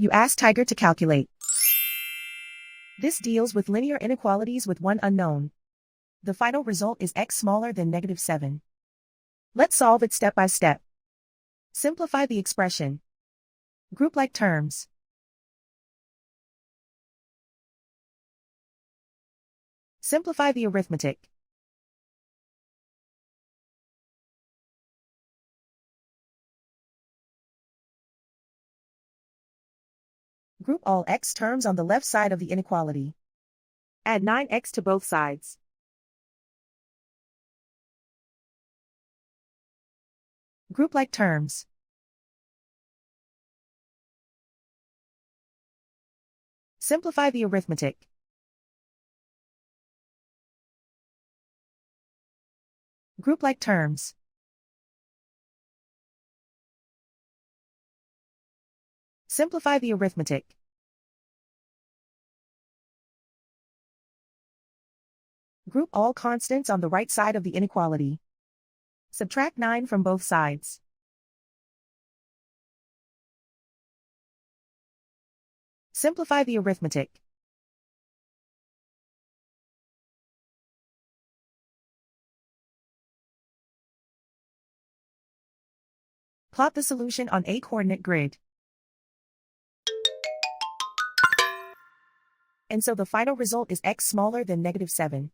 You ask Tiger to calculate. This deals with linear inequalities with one unknown. The final result is x smaller than -7. Let's solve it step by step. Simplify the expression. Group like terms. Simplify the arithmetic. Group all x terms on the left side of the inequality. Add 9x to both sides. Group like terms. Simplify the arithmetic. Group like terms. Simplify the arithmetic. Group all constants on the right side of the inequality. Subtract 9 from both sides. Simplify the arithmetic. Plot the solution on a coordinate grid. And so the final result is x smaller than -7.